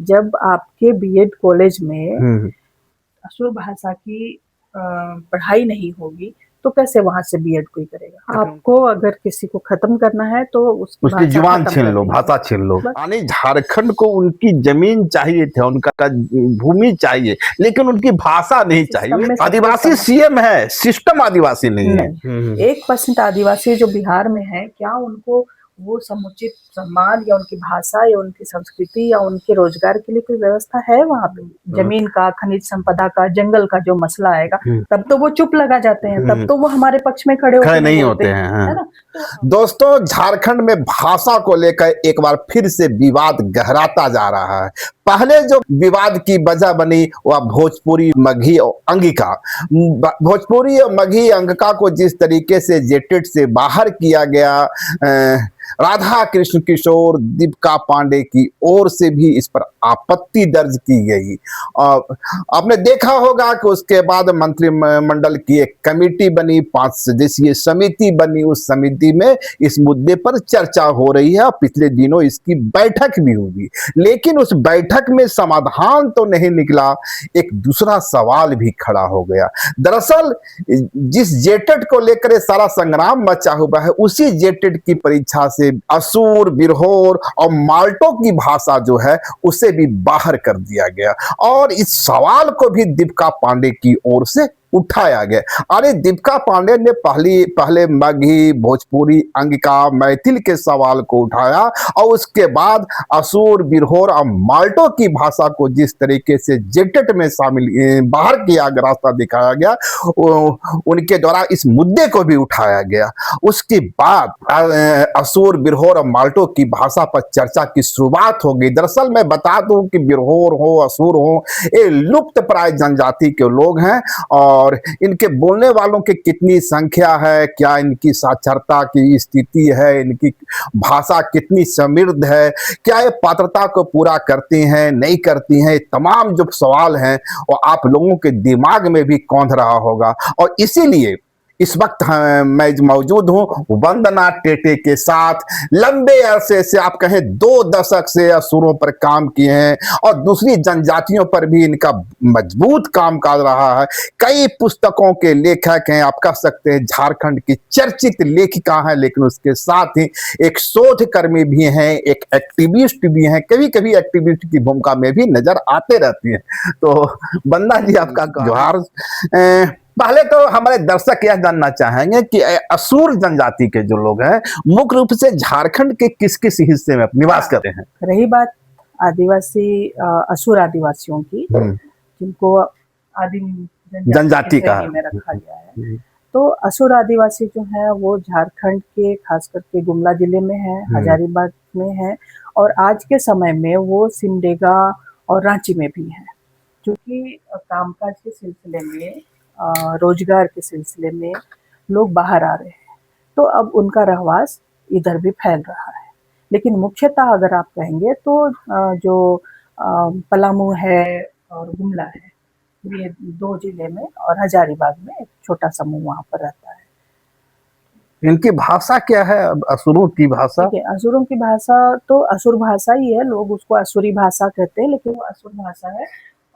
जब आपके BEd college में हम्म। असुर भाषा की पढ़ाई नहीं होगी तो कैसे वहां से बीएड कोई करेगा। आपको अगर किसी को खत्म करना है तो उसकी उसकी भाषा जुबान खत्म छीन कर लो, दीजिए। भाषा छीन लो। बस यानी झारखंड को उनकी जमीन चाहिए थे, उनका भूमि चाहिए, लेकिन उनकी भाषा नहीं सिस्टम चाहिए। में सब कुछ आदिवासी समा सीएम है, सिस्टम आदिवासी नहीं है। नहीं, 1% आदिवासी जो बिहार में है, क्या उनको वो समुचित सम्मान या उनकी भाषा या उनकी संस्कृति या उनके रोजगार के लिए कोई व्यवस्था है वहाँ पे? जमीन का, खनिज संपदा का, जंगल का जो मसला आएगा तब तो वो चुप लगा जाते हैं, तब तो वो हमारे पक्ष में खड़े खड़े होकर नहीं नहीं बोलते होते हैं। है हाँ। ना। तो दोस्तों, झारखंड में भाषा को लेकर एक बार फिर से विवाद गहराता जा रहा है। पहले जो विवाद की वजह बनी वह भोजपुरी मगही और अंगिका। भोजपुरी और मगही अंगिका को जिस तरीके से जेटेट से बाहर किया गया, राधा कृष्ण किशोर, दीपिका पांडे की ओर से भी इस पर आपत्ति दर्ज की गई। और आपने देखा होगा कि उसके बाद मंत्रिमंडल की एक कमेटी बनी, 5 सदस्यीय समिति बनी। उस समिति में इस मुद्दे पर चर्चा हो रही है। पिछले दिनों इसकी बैठक भी हुई, लेकिन उस बैठक में समाधान तो नहीं निकला। एक दूसरा सवाल भी खड़ा हो गया। दरअसल जिस जेटेट को लेकर सारा संग्राम मचा हुआ है, उसी जेटेट की परीक्षा से असुर, बिरहोर और माल्टो की भाषा जो है उसे भी बाहर कर दिया गया। और इस सवाल को भी दीपिका पांडे की ओर से उठाया गया। अरे दीपिका पांडे ने पहले मगही, भोजपुरी, अंगिका, मैथिल के सवाल को उठाया और उसके बाद असुर, बिरहोर और माल्टो की भाषा को जिस तरीके से जेटेट में शामिल बाहर किया रास्ता दिखाया गया, उनके द्वारा इस मुद्दे को भी उठाया गया। उसके बाद असुर, बिरहोर और माल्टो की भाषा पर चर्चा की शुरुआत हो गई। दरअसल मैं बता दूं कि बिरहोर हो, असुर हो, ये लुप्त प्राय जनजाति के लोग हैं। और इनके बोलने वालों की कितनी संख्या है, क्या इनकी साक्षरता की स्थिति है, इनकी भाषा कितनी समृद्ध है, क्या ये पात्रता को पूरा करती हैं, नहीं करती हैं, तमाम जो सवाल हैं वो आप लोगों के दिमाग में भी कौंध रहा होगा। और इसीलिए इस वक्त मैं मौजूद हूं वंदना टेटे के साथ। लंबे अरसे से, आप कहें 2 दशक से असुरों पर काम किए हैं और दूसरी जनजातियों पर भी इनका मजबूत काम कर रहा है। कई पुस्तकों के लेखक हैं, आप कह सकते हैं झारखंड की चर्चित लेखिका हैं, लेकिन उसके साथ ही एक शोधकर्मी भी हैं, एक एक्टिविस्ट भी हैं, कभी कभी एक्टिविस्ट की भूमिका में भी नजर आते रहती हैं। तो वंदना जी, आपका जोहार। पहले तो हमारे दर्शक यह जानना चाहेंगे कि असुर जनजाति के जो लोग हैं मुख्य रूप से झारखंड के किस किस हिस्से में निवास करते हैं? रही बात आदिवासी असुर आदिवासियों की, जिनको आदिम जनजाति का में रखा गया है, तो असुर आदिवासी जो है वो झारखंड के खास करके गुमला जिले में है, हजारीबाग में है, और आज के समय में वो सिमडेगा और रांची में भी है। क्योंकि कामकाज के सिलसिले में, रोजगार के सिलसिले में लोग बाहर आ रहे हैं, तो अब उनका रहवास इधर भी फैल रहा है। लेकिन मुख्यतः अगर आप कहेंगे तो जो पलामू है और गुमला है, ये 2 जिले में, और हजारीबाग में एक छोटा समूह वहाँ पर रहता है। इनकी भाषा क्या है, असुरों की भाषा? ठीक है, असुरों की भाषा तो असुर भाषा ही है, लोग उसको असुरी भाषा कहते हैं, लेकिन वो असुर भाषा है।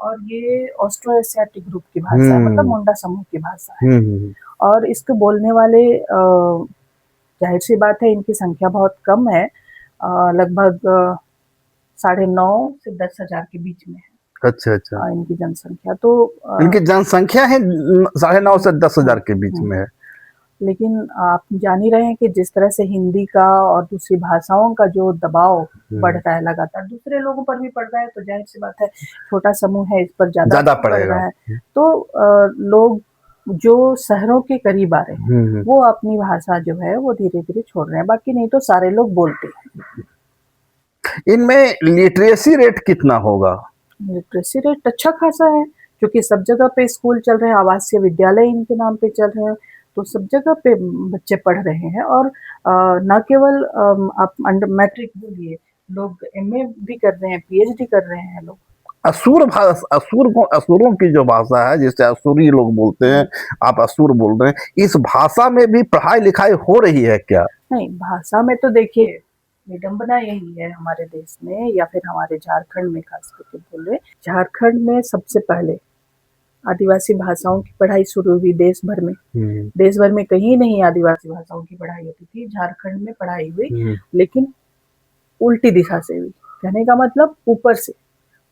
और ये ऑस्ट्रो एशियाटिक ग्रुप की भाषा है, मतलब मुंडा समूह की भाषा है। और इसको बोलने वाले, जाहिर सी बात है इनकी संख्या बहुत कम है, लगभग 9.5 से 10,000 के बीच में है। अच्छा अच्छा। इनकी जनसंख्या तो इनकी जनसंख्या है 9.5 से 10,000 के बीच में है। लेकिन आप जान ही रहे हैं कि जिस तरह से हिंदी का और दूसरी भाषाओं का जो दबाव बढ़ रहा है लगातार, दूसरे लोगों पर भी पड़ रहा है, तो जाहिर सी बात है छोटा समूह है, इस पर ज्यादा पड़ रहा है। तो लोग जो शहरों के करीब आ रहे हैं वो अपनी भाषा जो है वो धीरे धीरे छोड़ रहे हैं, बाकी नहीं तो सारे लोग बोलते हैं। इनमें लिटरेसी रेट कितना होगा? लिटरेसी रेट अच्छा खासा है, क्योंकि सब जगह पे स्कूल चल रहे हैं, आवासीय विद्यालय इनके नाम पे चल रहे हैं, तो सब जगह पे बच्चे पढ़ रहे हैं। और न केवल आप अंडर मैट्रिक बोलिए, लोग एमए भी कर रहे हैं, पीएचडी कर रहे हैं लोग। असुरों की जो भाषा है, जिसे असुरी लोग बोलते हैं, आप असुर बोल रहे हैं, इस भाषा में भी पढ़ाई लिखाई हो रही है क्या? नहीं, भाषा में तो देखिए विडंबना यही है हमारे देश में या फिर हमारे झारखंड में, खास करके बोले, झारखंड में सबसे पहले आदिवासी भाषाओं की पढ़ाई शुरू हुई देश भर में। देश भर में कहीं नहीं आदिवासी भाषाओं की पढ़ाई होती थी, झारखंड में पढ़ाई हुई, लेकिन उल्टी दिशा से हुई। कहने का मतलब ऊपर से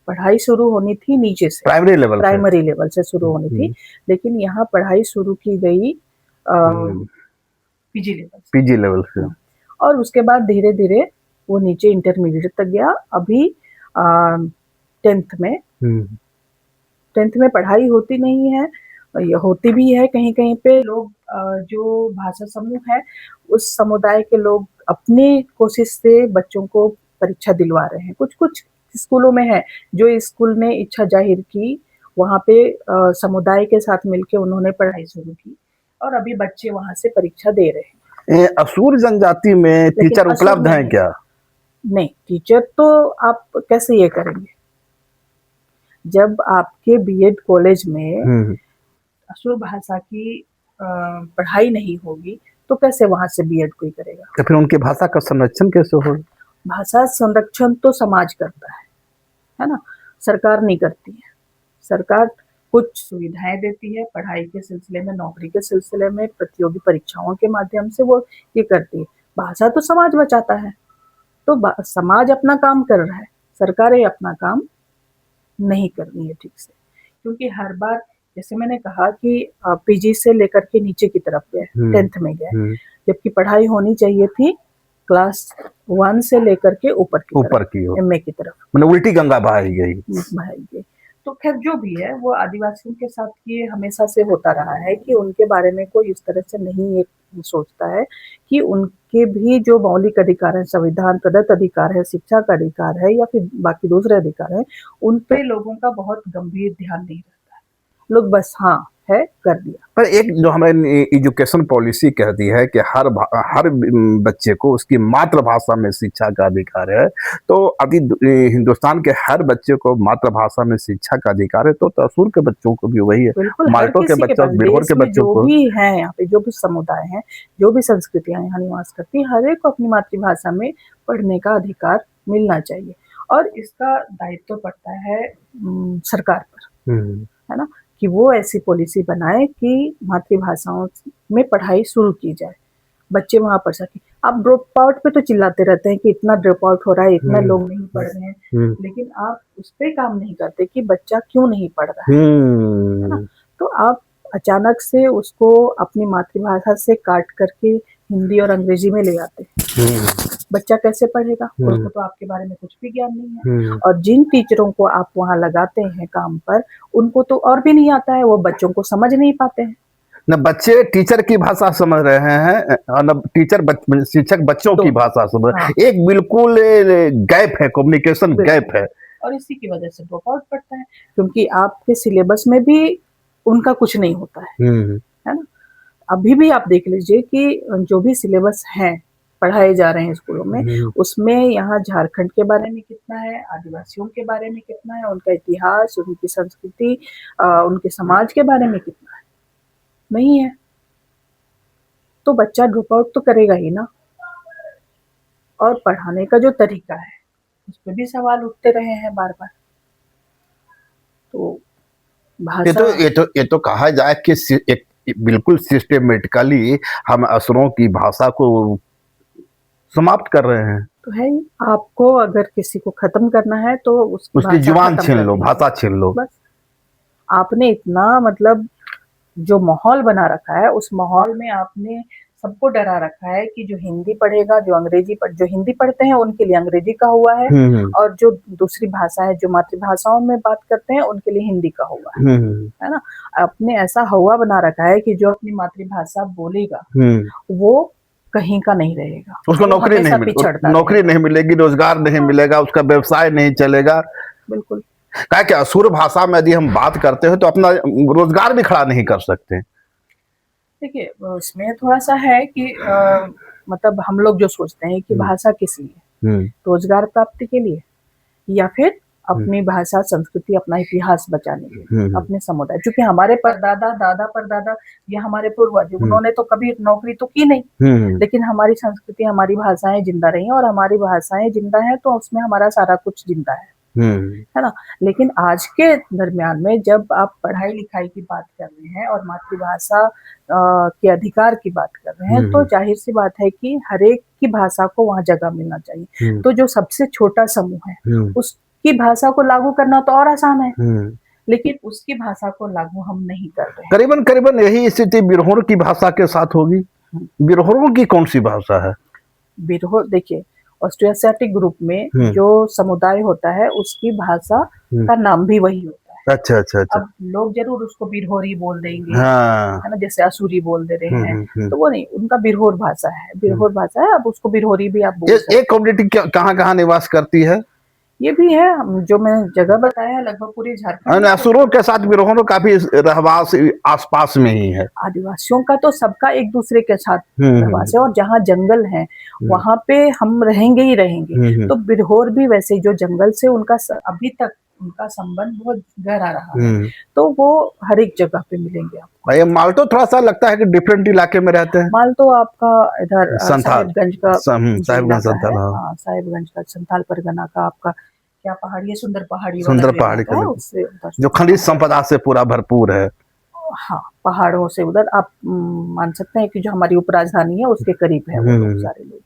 पढ़ाई शुरू होनी थी, नीचे से प्राइमरी लेवल से शुरू होनी थी, लेकिन यहाँ पढ़ाई शुरू की गई पीजी लेवल से, और उसके बाद धीरे धीरे वो नीचे इंटरमीडिएट तक गया। अभी 10th में पढ़ाई होती नहीं है, ये होती भी है कहीं कहीं पे। लोग जो भाषा समूह है उस समुदाय के लोग अपनी कोशिश से बच्चों को परीक्षा दिलवा रहे हैं। कुछ कुछ स्कूलों में है, जो स्कूल ने इच्छा जाहिर की वहाँ पे समुदाय के साथ मिलके उन्होंने पढ़ाई शुरू की, और अभी बच्चे वहाँ से परीक्षा दे रहे हैं। असुर जनजाति में टीचर उपलब्ध हैं क्या? नहीं, टीचर तो आप कैसे ये करेंगे जब आपके बीएड कॉलेज में असुर भाषा की पढ़ाई नहीं होगी, तो कैसे वहां से बीएड कोई करेगा? तो फिर उनकी भाषा का संरक्षण कैसे होगा? भाषा संरक्षण तो समाज करता है ना, सरकार नहीं करती है। सरकार कुछ सुविधाएं देती है पढ़ाई के सिलसिले में, नौकरी के सिलसिले में, प्रतियोगी परीक्षाओं के माध्यम से वो ये करती है। भाषा तो समाज बचाता है, तो समाज अपना काम कर रहा है, सरकारें अपना काम नहीं करनी है ठीक से। क्योंकि हर बार जैसे मैंने कहा कि पीजी से लेकर के नीचे की तरफ गए, 10th में गए, जबकि पढ़ाई होनी चाहिए थी क्लास 1 से लेकर के ऊपर की एमए की तरफ, मतलब उल्टी गंगा बहाई गई। तो खैर जो भी है वो आदिवासियों के साथ ये हमेशा से होता रहा है कि उनके बारे में कोई इस तरह से नहीं सोचता है कि उनके भी जो मौलिक अधिकार है, संविधान प्रदत्त अधिकार है, शिक्षा का अधिकार है या फिर बाकी दूसरे अधिकार है, उन पे लोगों का बहुत गंभीर ध्यान नहीं रहता है। लोग बस हाँ है कर दिया। पर एक जो हमारे एजुकेशन पॉलिसी कहती है कि हर बच्चे को उसकी मातृभाषा में शिक्षा का अधिकार है, तो अभी हिंदुस्तान के हर बच्चे को मातृभाषा में शिक्षा का अधिकार है, तो असुर के बच्चों को भी वही है, माल्टो के बच्चों, बिरहोर के बच्चों को, जो भी है यहाँ पे, जो भी समुदाय है, जो भी संस्कृतियां यहाँ निवास करती है, हर एक को अपनी मातृभाषा में पढ़ने का अधिकार मिलना चाहिए। और इसका दायित्व पड़ता है सरकार पर, है ना, कि वो ऐसी पॉलिसी बनाए कि मातृभाषाओं में पढ़ाई शुरू की जाए, बच्चे वहां पढ़ सके। आप ड्रॉप आउट पे तो चिल्लाते रहते हैं कि इतना ड्रॉप आउट हो रहा है, इतना लोग नहीं पढ़ रहे हैं, लेकिन आप उस पर काम नहीं करते कि बच्चा क्यों नहीं पढ़ रहा है ना। तो आप अचानक से उसको अपनी मातृभाषा से काट करके हिंदी और अंग्रेजी में ले आते हैं, बच्चा कैसे पढ़ेगा? उसको तो आपके बारे में कुछ भी ज्ञान नहीं है। और जिन टीचरों को आप वहां लगाते हैं काम पर, उनको तो और भी नहीं आता है, वो बच्चों को समझ नहीं पाते हैं। न बच्चे टीचर की भाषा समझ रहे हैं और न शिक्षक बच्चों की भाषा समझ रहे हैं। एक बिल्कुल गैप है, कम्युनिकेशन गैप है, और इसी की वजह से ड्रॉप आउट पड़ता है, क्योंकि आपके सिलेबस में भी उनका कुछ नहीं होता है ना। अभी भी आप देख लीजिए कि जो भी सिलेबस है पढ़ाए जा रहे हैं स्कूलों में, उसमें यहाँ झारखंड के बारे में कितना है, आदिवासियों के बारे में कितना है, उनका इतिहास, उनकी संस्कृति, उनके समाज के बारे में कितना है, नहीं है। तो बच्चा ड्रॉप आउट तो करेगा ही ना। और पढ़ाने का जो तरीका है उस पर भी सवाल उठते रहे हैं बार बार। तो भाषा, ये तो कहा जाए कि एक बिल्कुल सिस्टेमेटिकली हम असुरों की भाषा को समाप्त कर रहे हैं। तो है ही, आपको अगर किसी को खत्म करना है तो उसकी जुबान छीन लो, भाषा छीन लो। बस आपने इतना मतलब जो माहौल बना रखा है, उस माहौल में आपने सबको डरा रखा है कि जो हिंदी पढ़ेगा, जो हिंदी पढ़ते हैं उनके लिए अंग्रेजी का हुआ है, और जो दूसरी भाषा है, जो मातृभाषाओं में बात करते हैं, उनके लिए हिंदी का हुआ है ना। आपने ऐसा हवा बना रखा है कि जो अपनी मातृभाषा बोलेगा वो कहीं का नहीं रहेगा, उसको नौकरी नहीं मिलेगी, रोजगार नहीं मिलेगा, उसका व्यवसाय नहीं चलेगा। बिल्कुल, क्या कि असुर भाषा में यदि हम बात करते हैं तो अपना रोजगार भी खड़ा नहीं कर सकते। देखिए उसमें थोड़ा सा है कि मतलब हम लोग जो सोचते हैं कि भाषा किस लिए, रोजगार प्राप्ति के लिए या फिर अपनी भाषा, संस्कृति, अपना इतिहास बचाने के लिए, अपने समुदाय, क्योंकि हमारे परदादा, दादा परदादा या हमारे पूर्वज, उन्होंने तो कभी नौकरी तो की नहीं, लेकिन हमारी संस्कृति, हमारी भाषाएं जिंदा रही हैं, और हमारी भाषाएं जिंदा हैं तो उसमें हमारा सारा कुछ जिंदा है ना। लेकिन आज के दरमियान में जब आप पढ़ाई लिखाई की बात कर रहे हैं और मातृभाषा के अधिकार की बात कर रहे हैं, तो जाहिर सी बात है कि हर एक की भाषा को वहाँ जगह मिलना चाहिए। तो जो सबसे छोटा समूह है उसकी भाषा को लागू करना तो और आसान है, लेकिन उसकी भाषा को लागू हम नहीं कर रहे। करीबन करीबन यही स्थिति बिरहोर की भाषा के साथ होगी। बिरहोरों की कौन सी भाषा है? बिरहोर, देखिए, ऑस्ट्रोएशियाटिक ग्रुप में जो समुदाय होता है उसकी भाषा का नाम भी वही होता है। अच्छा अच्छा अच्छा। अब लोग जरूर उसको बिरहोरी बोल देंगे, हाँ। है ना, जैसे असुरी बोल दे रहे हैं, तो वो नहीं, उनका बिरहोर भाषा है, बिरहोर भाषा है। अब उसको बिरहोरी भी आप बोल सकते हैं। एक कम्युनिटी कहाँ कहाँ निवास करती है? ये भी है, जो मैं जगह बताया है, लगभग पूरे झारखंड। असुरों के साथ बिरहोरों का भी रहवास आसपास में ही है। आदिवासियों का तो सबका एक दूसरे के साथ रहवास है, और जहाँ जंगल है वहां पे हम रहेंगे ही रहेंगे। तो बिरहोर भी वैसे, जो जंगल से उनका अभी तक उनका संबंध बहुत गहरा रहा है, तो वो हर एक जगह पे मिलेंगे आपको। भाई माल्टो थोड़ा सा लगता है कि डिफरेंट इलाके में रहते हैं। माल्टो आपका इधर साहिबगंज का, साहिबगंज संथाल, हाँ, साहिबगंज का, संथाल परगना का आपका क्या पहाड़ी है, सुंदर पहाड़ी का उससे जो खनिज संपदा से पूरा भरपूर है। हाँ, पहाड़ों से उधर आप मान सकते हैं कि जो हमारी उपराजधानी है उसके करीब है वो लोग, सारे लोग।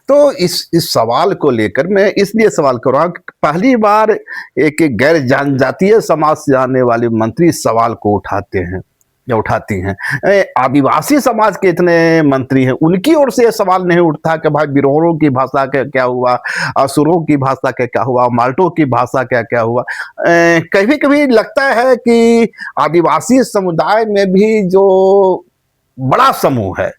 तो इस सवाल को लेकर मैं इसलिए सवाल कर रहा हूँ, पहली बार एक गैर जनजातीय समाज से आने वाले मंत्री इस सवाल को उठाते हैं या उठाती हैं। आदिवासी समाज के इतने मंत्री हैं, उनकी ओर से यह सवाल नहीं उठता कि भाई बिरहोरों की भाषा का क्या हुआ, असुरों की भाषा का क्या हुआ, माल्टो की भाषा का क्या हुआ। कभी कभी लगता है कि आदिवासी समुदाय में भी जो बड़ा समूह है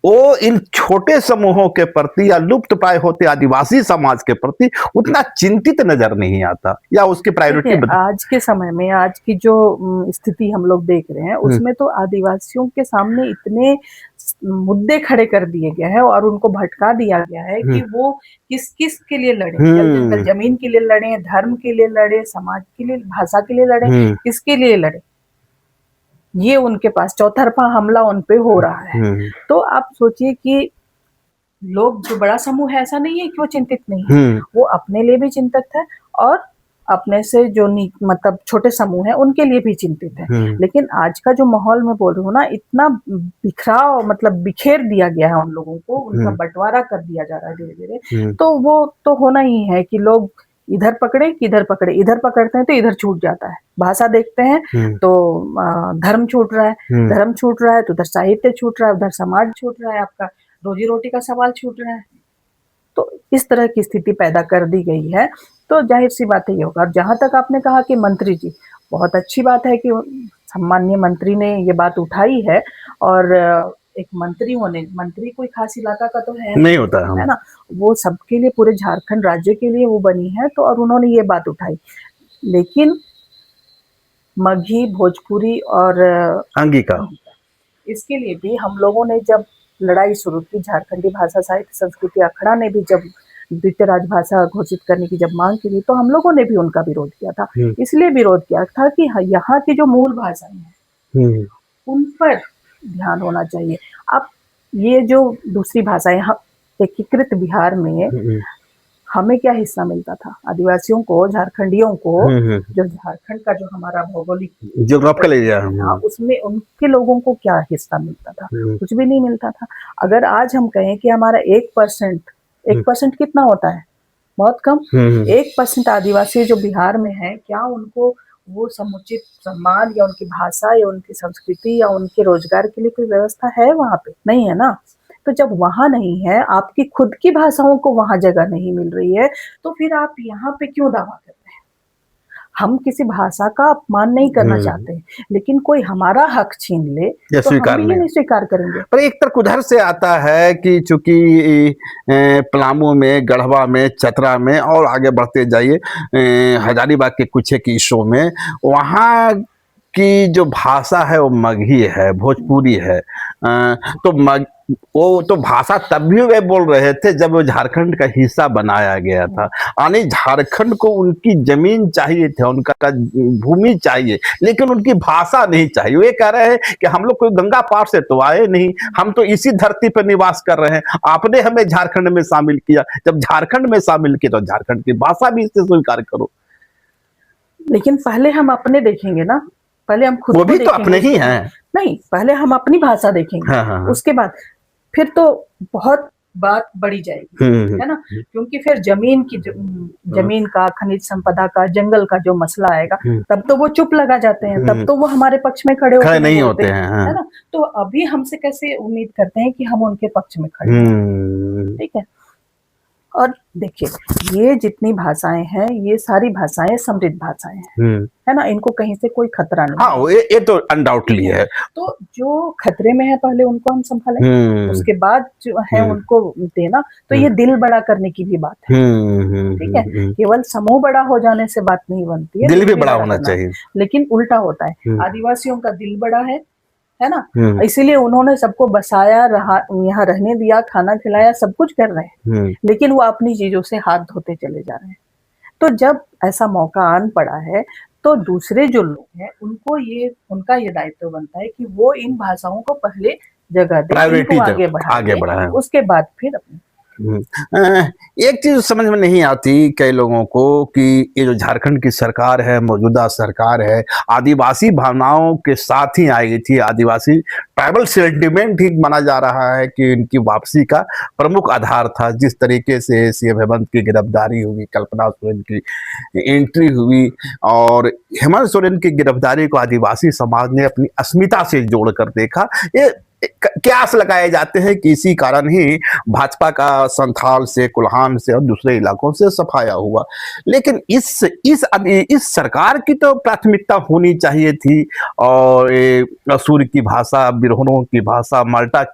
वो इन छोटे समूहों के प्रति या लुप्त प्राय होते आदिवासी समाज के प्रति उतना चिंतित नजर नहीं आता, या उसकी प्रायोरिटी आज के समय में, आज की जो स्थिति हम लोग देख रहे हैं उसमें तो आदिवासियों के सामने इतने मुद्दे खड़े कर दिए गए हैं और उनको भटका दिया गया है कि वो किस किस के लिए लड़े, जंगल जमीन के लिए लड़े, धर्म के लिए लड़े, समाज के लिए, भाषा के लिए लड़े, किसके लिए लड़े, ये उनके पास चौतरफा हमला उन पे हो रहा है। तो आप सोचिए कि लोग, जो बड़ा समूह है, ऐसा नहीं है कि वो चिंतित नहीं है, वो अपने लिए भी चिंतित है और अपने से जो मतलब छोटे समूह है उनके लिए भी चिंतित है। लेकिन आज का जो माहौल मैं बोल रही हूँ ना, इतना बिखराव, मतलब बिखेर दिया गया है उन लोगों को, उनका बंटवारा कर दिया जा रहा है धीरे धीरे, तो वो तो होना ही है कि लोग इधर पकड़े कि इधर पकड़े, इधर पकड़ते हैं तो इधर छूट जाता है, भाषा देखते हैं तो धर्म छूट रहा है, धर्म छूट रहा है तो उधर साहित्य छूट रहा है, उधर समाज छूट रहा है, आपका रोजी रोटी का सवाल छूट रहा है। तो इस तरह की स्थिति पैदा कर दी गई है, तो जाहिर सी बात ही होगा। और जहां तक आपने कहा कि मंत्री जी, बहुत अच्छी बात है कि सम्माननीय मंत्री ने ये बात उठाई है, और एक मंत्री होने, मंत्री कोई खास इलाका का तो है नहीं होता है ना, वो सबके लिए, पूरे झारखंड राज्य के लिए वो बनी है, तो और उन्होंने ये बात उठाई। लेकिन मगही, भोजपुरी और अंगिका, इसके लिए भी हम लोगों ने जब लड़ाई शुरू की, झारखंडी भाषा साहित्य संस्कृति अखड़ा ने भी जब द्वितीय राजभाषा घोषित करने की जब मांग की थी, तो हम लोगों ने भी उनका विरोध किया था। इसलिए विरोध किया था कि यहाँ की जो मूल भाषाएं हैं उन पर ध्यान होना चाहिए। अब ये जो दूसरी भाषाएं, एकीकृत बिहार में हमें क्या हिस्सा मिलता था, आदिवासियों को, झारखंडियों को, जो झारखंड का जो हमारा भौगोलिक ज्योग्राफिकल एरिया है, उसमें उनके लोगों को क्या हिस्सा मिलता था, कुछ भी नहीं मिलता था। अगर आज हम कहें कि हमारा 1% कितना होता है, बहुत कम, 1% आदिवासी जो बिहार में है, क्या उनको वो समुचित सम्मान या उनकी भाषा या उनकी संस्कृति या उनके रोजगार के लिए कोई व्यवस्था है वहां पे? नहीं है ना। तो जब वहां नहीं है, आपकी खुद की भाषाओं को वहां जगह नहीं मिल रही है, तो फिर आप यहाँ पे क्यों दावा करते हैं? हम किसी भाषा का अपमान नहीं करना चाहते, लेकिन कोई हमारा हक छीन ले तो हम भी नहीं स्वीकार करेंगे। पर एक तर्क उधर से आता है कि चूंकि पलामू में, गढ़वा में, चतरा में और आगे बढ़ते जाइए हजारीबाग के कुछ एक हिस्सों में, वहाँ की जो भाषा है वो मगही है, भोजपुरी है। तो वो तो भाषा तब भी वे बोल रहे थे जब वो झारखंड का हिस्सा बनाया गया था। यानी झारखंड को उनकी जमीन चाहिए थी, उनका भूमि चाहिए, लेकिन उनकी भाषा नहीं चाहिए। वे कह रहे हैं कि हम लोग कोई गंगा पार से तो आए नहीं, हम तो इसी धरती पर निवास कर रहे हैं, आपने हमें झारखंड में शामिल किया, जब झारखंड में शामिल किया तो झारखंड की भाषा भी इससे स्वीकार करो। लेकिन पहले हम अपने देखेंगे ना, पहले हम खुद वो को भी तो अपने ही देखेंगे। हैं। नहीं, पहले हम अपनी भाषा देखेंगे, हाँ, हाँ, हाँ। उसके बाद फिर तो बहुत बात बढ़ी जाएगी, है ना? क्योंकि फिर जमीन का, खनिज संपदा का, जंगल का जो मसला आएगा, तब तो वो चुप लगा जाते हैं, तब तो वो हमारे पक्ष में खड़े खड़े होते नहीं होते हैं, हाँ। है ना? तो अभी हमसे कैसे उम्मीद करते हैं कि हम उनके पक्ष में खड़े हैं, ठीक है? और देखिए, ये जितनी भाषाएं हैं, ये सारी भाषाएं समृद्ध भाषाएं हैं, है ना? इनको कहीं से कोई खतरा नहीं है। हाँ, ये तो अनडाउटली है। तो जो खतरे में है पहले उनको हम संभालें, उसके बाद जो है उनको देना, तो ये दिल बड़ा करने की भी बात है, ठीक है? केवल समूह बड़ा हो जाने से बात नहीं बनती है, दिल भी बड़ा होना चाहिए। लेकिन उल्टा होता है, आदिवासियों का दिल बड़ा है ना? इसीलिए उन्होंने सबको बसाया, यहाँ रहने दिया, खाना खिलाया, सब कुछ कर रहे हैं, लेकिन वो अपनी चीजों से हाथ धोते चले जा रहे हैं। तो जब ऐसा मौका आन पड़ा है, तो दूसरे जो लोग हैं उनको उनका ये दायित्व बनता है कि वो इन भाषाओं को पहले जगह दें, इनको आगे बढ़ाएं, उसके बाद फिर अपने। एक चीज समझ में नहीं आती कई लोगों को कि ये जो झारखंड की सरकार है, मौजूदा सरकार है, आदिवासी भावनाओं के साथ ही आई थी। आदिवासी ट्राइबल सेंटिमेंट ही माना जा रहा है कि इनकी वापसी का प्रमुख आधार था। जिस तरीके से सीएम हेमंत की गिरफ्तारी हुई, कल्पना सोरेन की एंट्री हुई और हेमंत सोरेन की गिरफ्तारी को आदिवासी समाज ने अपनी अस्मिता से जोड़कर देखा। ये कयास लगाए जाते हैं कि इसी कारण ही भाजपा का संथाल से, कुल्हान से और दूसरे इलाकों से सफाया हुआ। लेकिन इस सरकार की तो प्राथमिकता होनी चाहिए थी, और असुर की भाषा, बिरहोनों की भाषा, माल्टों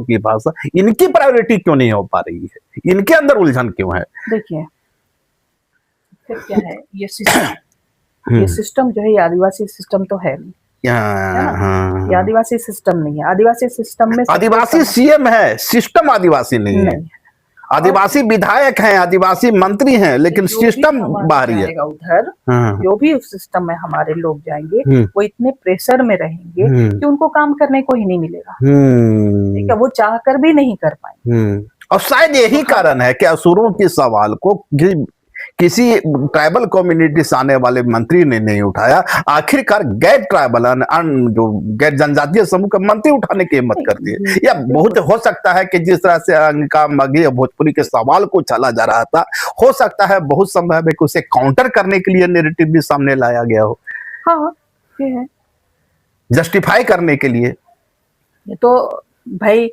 की भाषा, इनकी प्रायोरिटी क्यों नहीं हो पा रही है? इनके अंदर उलझन क्यों है? देखिए, फिर क्या है, ये सिस्टम जो है, ये आदिवासी सिस्टम तो है नहीं, ये आदिवासी सिस्टम नहीं है। आदिवासी सिस्टम में आदिवासी सीएम है, सिस्टम आदिवासी नहीं है। आदिवासी विधायक हैं, आदिवासी मंत्री हैं, लेकिन सिस्टम बाहरी है। उधर जो भी उस सिस्टम में हमारे लोग जाएंगे, वो इतने प्रेशर में रहेंगे कि उनको काम करने को ही नहीं मिलेगा, ठीक है? वो चाहकर भी नहीं कर पाएंगे। और शायद यही कारण है कि असुरों के सवाल को किसी ट्राइबल कम्युनिटी से आने वाले मंत्री ने नहीं उठाया। आखिरकार गैर ट्राइबल जो गैर जनजातीय समूह के मंत्री उठाने की हिम्मत कर दिए। या बहुत हो सकता है कि जिस तरह से अंगिका, मघी और भोजपुरी के सवाल को चला जा रहा था, हो सकता है बहुत संभव है कि उसे काउंटर करने के लिए नैरेटिव भी सामने लाया गया हो। हाँ, ये है, जस्टिफाई करने के लिए। ये तो भाई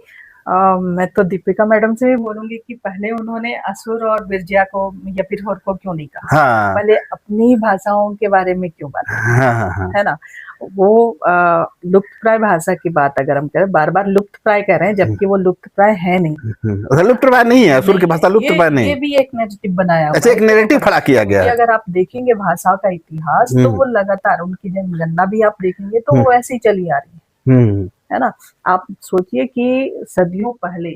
मैं तो दीपिका मैडम से भी बोलूंगी कि पहले उन्होंने असुर और बिरजिया को या बिरहोर को क्यों नहीं कहा? हाँ। पहले अपनी भाषाओं के बारे में क्यों बात हाँ। है ना? वो लुप्तप्राय भाषा की बात अगर हम करें, बार बार लुप्तप्राय कह रहे हैं, जबकि वो लुप्तप्राय है नहीं। लुप्तप्राय नहीं है, असुर की भाषा लुप्तप्राय नहीं। ये भी एक नैरेटिव बनाया, अच्छा, एक नैरेटिव खड़ा किया गया है। अगर आप देखेंगे भाषा का इतिहास, तो वो लगातार उनकी जनगणना भी आप देखेंगे तो वो ऐसी चली आ रही है ना? आप सोचिए कि सदियों पहले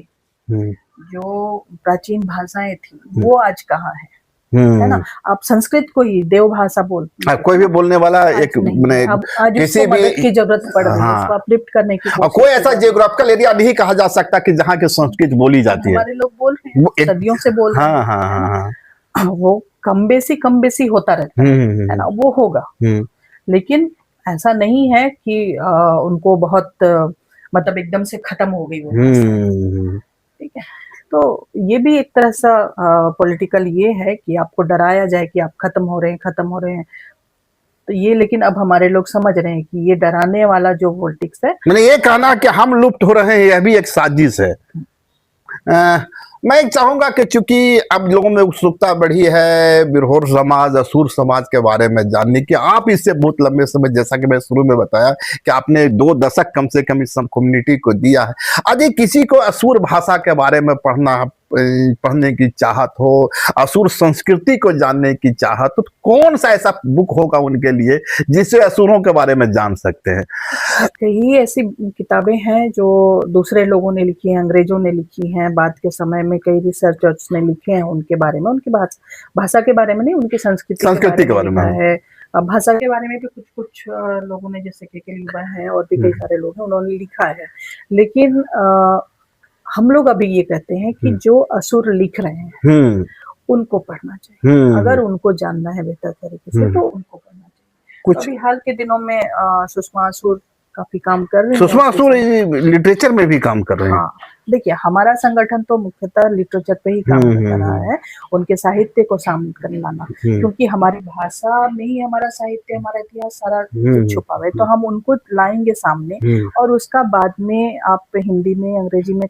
जो प्राचीन भाषाएं थी, वो आज कहाँ है ना? आप संस्कृत को ही देव भाषा बोलते हैं, कोई भी बोलने वाला एक किसी भी की जरूरत पड़ रही है, उसको अपलिफ्ट करने की कोशिश। कोई ऐसा जियोग्राफिकल एरिया नहीं कहा जा सकता कि जहाँ की संस्कृत बोली जाती है। हमारे लोग बोल रहे हैं, सदियों से बोल रहे हैं। हाँ। वो कम बेसी होता रहता है ना, वो होगा, लेकिन ऐसा नहीं है कि उनको बहुत मतलब एकदम से खत्म हो गई वो, ठीक है? तो ये भी एक तरह सा पॉलिटिकल ये है कि आपको डराया जाए कि आप खत्म हो रहे हैं। तो ये, लेकिन अब हमारे लोग समझ रहे हैं कि ये डराने वाला जो पॉलिटिक्स है, मैंने ये कहना कि हम लुप्त हो रहे हैं, यह भी एक साजिश है। मैं चाहूंगा कि चूंकि अब लोगों में उत्सुकता बढ़ी है बिरहोर समाज, असुर समाज के बारे में जानने की, आप इससे बहुत लंबे समय, जैसा कि मैं शुरू में बताया कि आपने 2 दशक कम से कम इस कम्युनिटी को दिया है। यदि किसी को असुर भाषा के बारे में पढ़ना पढ़ने की चाहत हो, असुर संस्कृति को जानने की चाहत, तो कौन सा ऐसा बुक होगा उनके लिए जिससे असुरों के बारे में जान सकते हैं? कई ऐसी किताबें हैं जो दूसरे लोगों ने लिखी हैं, अंग्रेजों ने लिखी हैं, बाद के समय में कई रिसर्चर्स ने लिखे हैं उनके बारे में, उनकी भाषा के बारे में नहीं, उनकी संस्कृति के बारे में लिखा है। भाषा के बारे में भी कुछ लोगों ने, जैसे के युवा हैं और भी कई सारे लोग हैं, उन्होंने लिखा है। लेकिन हम लोग अभी ये कहते हैं कि जो असुर लिख रहे हैं उनको पढ़ना चाहिए। अगर उनको जानना है बेहतर तरीके से तो उनको पढ़ना चाहिए। कुछ अभी हाल के दिनों में सुषमा असुर काफी काम कर रही हैं। सुषमा असुर लिटरेचर में भी काम कर रहे हैं। हाँ, देखिए हमारा संगठन तो मुख्यतः लिटरेचर पे ही काम कर रहा है, उनके साहित्य को सामने कर लाना, क्योंकि हमारी भाषा में ही हमारा साहित्य, हमारा इतिहास सारा छुपा हुआ है, तो हम उनको लाएंगे सामने और उसका बाद में आप हिंदी में, अंग्रेजी में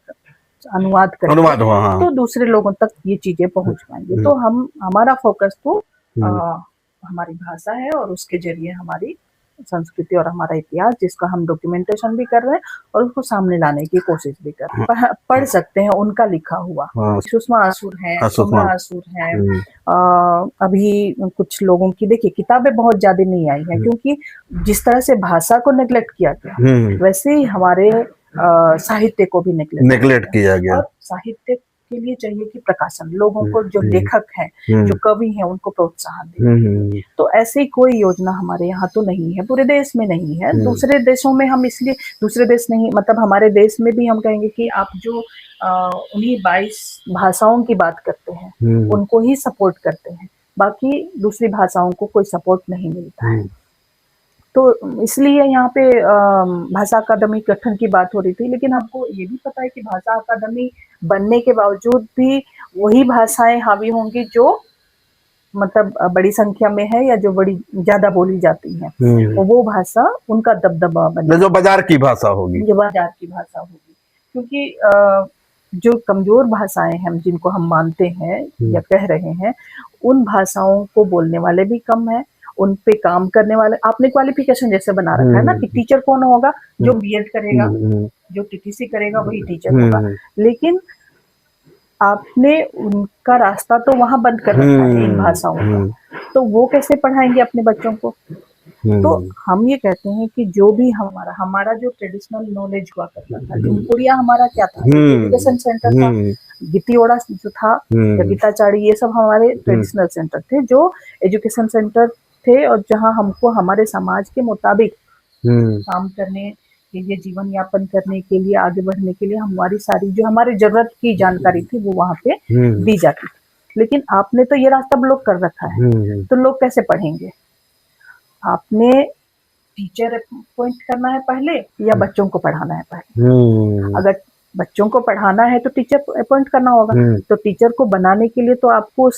अनुवाद करेंगे तो दूसरे लोगों तक ये चीजें पहुंच पाएंगी। तो हमारा फोकस तो हमारी भाषा है और उसके जरिए हमारी संस्कृति और हमारा इतिहास, जिसका हम डॉक्यूमेंटेशन भी कर रहे हैं और उसको सामने लाने की कोशिश भी कर रहे हैं। पढ़ सकते हैं उनका लिखा हुआ। सुषमा असुर है, सुषमा असुर है। अभी कुछ लोगों की देखिए किताबें बहुत ज्यादा नहीं आई हैं, क्योंकि जिस तरह से भाषा को नेग्लेक्ट किया गया वैसे ही हमारे साहित्य को भी नेग्लेक्ट किया गया। और साहित्य के लिए चाहिए कि प्रकाशन, लोगों को जो लेखक हैं, जो कवि हैं, उनको प्रोत्साहन दे। तो ऐसी कोई योजना हमारे यहाँ तो नहीं है, पूरे देश में नहीं है। दूसरे देशों में हम इसलिए, दूसरे देश नहीं मतलब हमारे देश में भी हम कहेंगे कि आप जो उन्हीं 22 भाषाओं की बात करते हैं उनको ही सपोर्ट करते हैं, बाकी दूसरी भाषाओं को कोई सपोर्ट नहीं मिलता है। तो इसलिए यहाँ पे भाषा अकादमी गठन की बात हो रही थी, लेकिन हमको ये भी पता है कि भाषा अकादमी बनने के बावजूद भी वही भाषाएं हावी होंगी जो मतलब बड़ी संख्या में है या जो बड़ी ज्यादा बोली जाती है। वो भाषा उनका दबदबा बने, जो बाजार की भाषा होगी, जो बाजार की भाषा होगी। क्योंकि जो कमजोर भाषाएं हैं जिनको हम मानते हैं या कह रहे हैं, उन भाषाओं को बोलने वाले भी कम है, उन पे काम करने वाले। आपने क्वालिफिकेशन जैसे बना रखा है ना कि टीचर कौन होगा, जो बीएड करेगा, जो टीटीसी करेगा वही टीचर होगा, लेकिन आपने उनका रास्ता तो वहां बंद कर रखा है इन भाषाओं का, तो वो कैसे पढ़ाएंगे अपने बच्चों को। तो हम ये कहते हैं कि जो भी हमारा जो ट्रेडिशनल नॉलेज हुआ करता था, जुमपुरिया हमारा क्या था, एजुकेशन सेंटर था, गितियोड़ा जो था या गीताचारी, ये सब हमारे ट्रेडिशनल सेंटर थे, जो एजुकेशन सेंटर थे और जहाँ हमको हमारे समाज के मुताबिक काम करने के लिए, जीवन यापन करने के लिए, आगे बढ़ने के लिए हमारी सारी जो हमारी जरूरत की जानकारी थी वो वहाँ पे दी जाती थी। लेकिन आपने तो ये रास्ता ब्लॉक कर रखा है, तो लोग कैसे पढ़ेंगे। आपने टीचर अपॉइंट करना है पहले या बच्चों को पढ़ाना है पहले। अगर बच्चों को पढ़ाना है तो टीचर अपॉइंट करना होगा, तो टीचर को बनाने के लिए तो आपको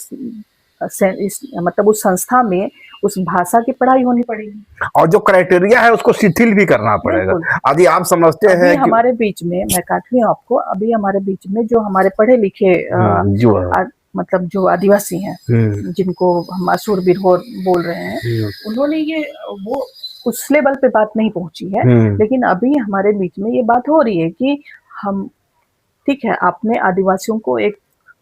मतलब उस संस्था में उस भाषा की पढ़ाई होनी पड़ेगी, और जो क्राइटेरिया है उसको शिथिल भी करना पड़ेगा। यदि आप समझते हैं कि हमारे बीच में, मैं काट रही हूँ आपको, अभी हमारे बीच में जो हमारे पढ़े लिखे मतलब जो आदिवासी हैं जिनको हम असुर बिरहोर बोल रहे हैं, उन्होंने ये वो उस लेवल पे बात नहीं पहुंची है, लेकिन अभी हमारे बीच में ये बात हो रही है कि हम, ठीक है आपने आदिवासियों को एक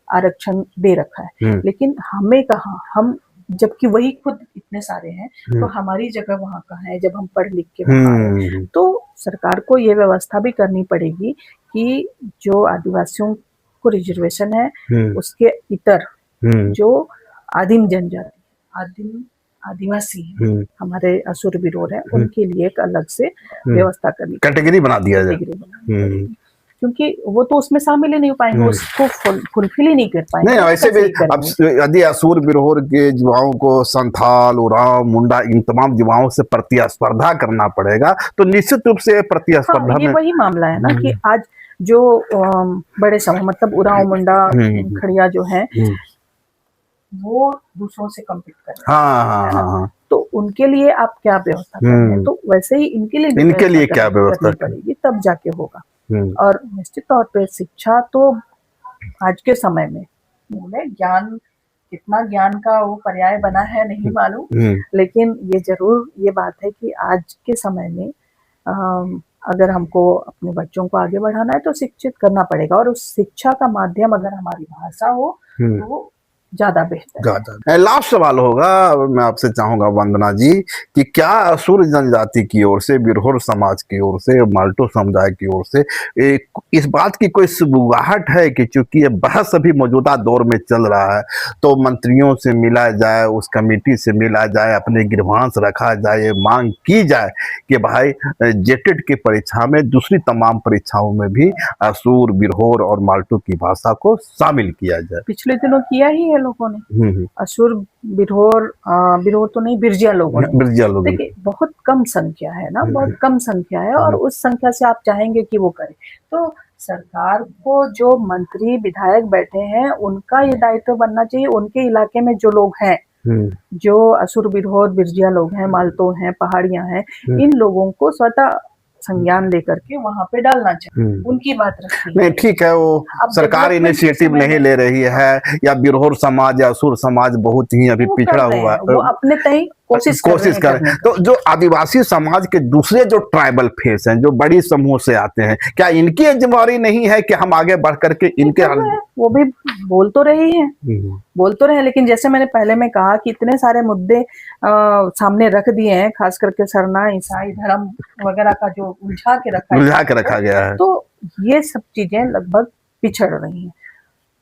आरक्षण दे रखा है, लेकिन हमें कहाँ, हम जबकि वही खुद इतने सारे हैं, तो हमारी जगह वहाँ कहाँ है जब हम पढ़ लिख के वहाँ आए। तो सरकार को ये व्यवस्था भी करनी पड़ेगी कि जो आदिवासियों को रिजर्वेशन है उसके इतर जो आदिम जनजाति, आदिवासी हमारे असुर बिरोर है, उनके लिए एक अलग से व्यवस्था करनी, कैटेगरी बना दिया जाए, क्योंकि वो तो उसमें शामिल ही नहीं हो पाएंगे, उसको फुलफिल ही नहीं कर पाएंगे। नहीं, वैसे भी अब यदि असुर बिरहोर के युवाओं को संथाल, उरांव, मुंडा, इन तमाम युवाओं से प्रतिस्पर्धा करना पड़ेगा, तो निश्चित रूप से प्रतिस्पर्धा ये वही मामला है ना कि आज जो बड़े समूह मतलब उरांव, मुंडा, खड़िया जो है वो दूसरों से कम्पीट कर रहे हैं, तो उनके लिए आप क्या व्यवस्था कर रहे हैं, तो वैसे ही इनके लिए क्या व्यवस्था पड़ेगी, तब जाके होगा। और निश्चित तौर पे शिक्षा तो आज के समय में ज्ञान, कितना ज्ञान का वो पर्याय बना है नहीं मालूम, लेकिन ये जरूर ये बात है कि आज के समय में अगर हमको अपने बच्चों को आगे बढ़ाना है तो शिक्षित करना पड़ेगा, और उस शिक्षा का माध्यम अगर हमारी भाषा हो तो ज्यादा बेहतर है। ज्यादा लास्ट सवाल होगा, मैं आपसे चाहूंगा वंदना जी कि क्या असुर जनजाति की ओर से, बिरहोर समाज की ओर से, माल्टो समुदाय की ओर से इस बात की कोई सुबुगाहट है कि चूंकि ये बहस अभी मौजूदा दौर में चल रहा है तो मंत्रियों से मिला जाए, उस कमेटी से मिला जाए, अपने गिरवांश रखा जाए, मांग की जाए कि भाई जेटेट की परीक्षा में, दूसरी तमाम परीक्षाओं में भी असुर, बिरहोर और माल्टो की भाषा को शामिल किया जाए? पिछले दिनों किया ही है लोगों ने, असुर, बिरहोर, बिरहोर तो नहीं, बिरजिया लोगों ने। बिरजिया लोग, देखिए बहुत कम संख्या है ना, बहुत कम संख्या है, और उस संख्या से आप चाहेंगे कि वो करे, तो सरकार को जो मंत्री विधायक बैठे हैं उनका ये दायित्व बनना चाहिए, उनके इलाके में जो लोग हैं, जो असुर, बिरहोर, बिरजिया लोग हैं, माल्तो हैं, पहाड़ियां हैं, इन लोगों को स्वतः संज्ञान लेकर के वहां पे डालना चाहिए, उनकी बात रखनी नहीं। ठीक है, वो सरकार इनिशिएटिव नहीं ले रही है, या बिरहोर समाज या असुर समाज बहुत ही अभी पिछड़ा हुआ है, वो अपने तय कोशिश कर रहे हैं। तो जो आदिवासी समाज के दूसरे जो ट्राइबल फेस हैं, जो बड़ी समूह से आते हैं, क्या इनकी जिम्मेवारी नहीं है कि हम आगे बढ़ करके इनके वो भी बोल तो रहे हैं, लेकिन जैसे मैंने पहले में कहा कि इतने सारे मुद्दे सामने रख दिए हैं, खास करके सरना, ईसाई धर्म वगैरह का जो उलझा के रखा गया है, तो ये सब चीजें लगभग पिछड़ रही हैं।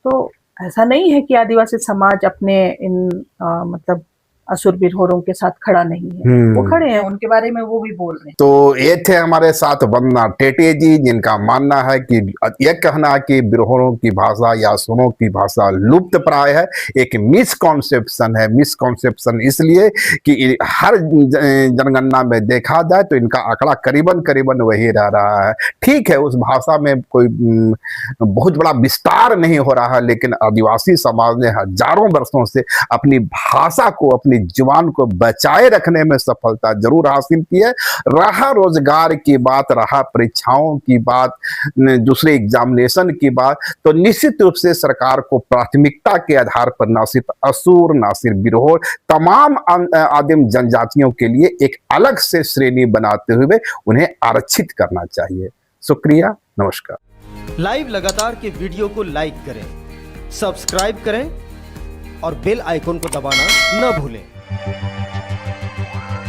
तो ऐसा नहीं है कि आदिवासी समाज अपने इन मतलब असुर, बिरहोरों के साथ खड़ा नहीं है, वो खड़े हैं, उनके बारे में वो भी बोल रहे हैं। तो ये थे हमारे साथ वंदना टेटे जी, जिनका मानना है कि यह कहना कि बिरहोरों की भाषा या असुरों की भाषा लुप्त प्राय है, एक मिसकॉन्सेप्शन है। मिसकॉन्सेप्शन इसलिए कि हर जनगणना में देखा जाए तो इनका आंकड़ा करीबन वही रह रहा है। ठीक है, उस भाषा में कोई बहुत बड़ा विस्तार नहीं हो रहा है, लेकिन आदिवासी समाज ने हजारों वर्षों से अपनी भाषा को, अपनी जुबान को बचाए रखने में सफलता जरूर हासिल की है। रहा रोजगार की बात, रहा परीक्षाओं की बात, दूसरे एग्जामिनेशन की बात, तो निश्चित रूप से सरकार को प्राथमिकता के आधार पर ना सिर्फ असुर, ना सिर्फ बिरहोर, तमाम आदिम जनजातियों के लिए एक अलग से श्रेणी बनाते हुए उन्हें आरक्षित करना चाहिए। शुक्रिया, नमस्कार। लाइव लगातार के वीडियो को लाइक करें, सब्सक्राइब करें और बेल आइकन को दबाना न भूलें।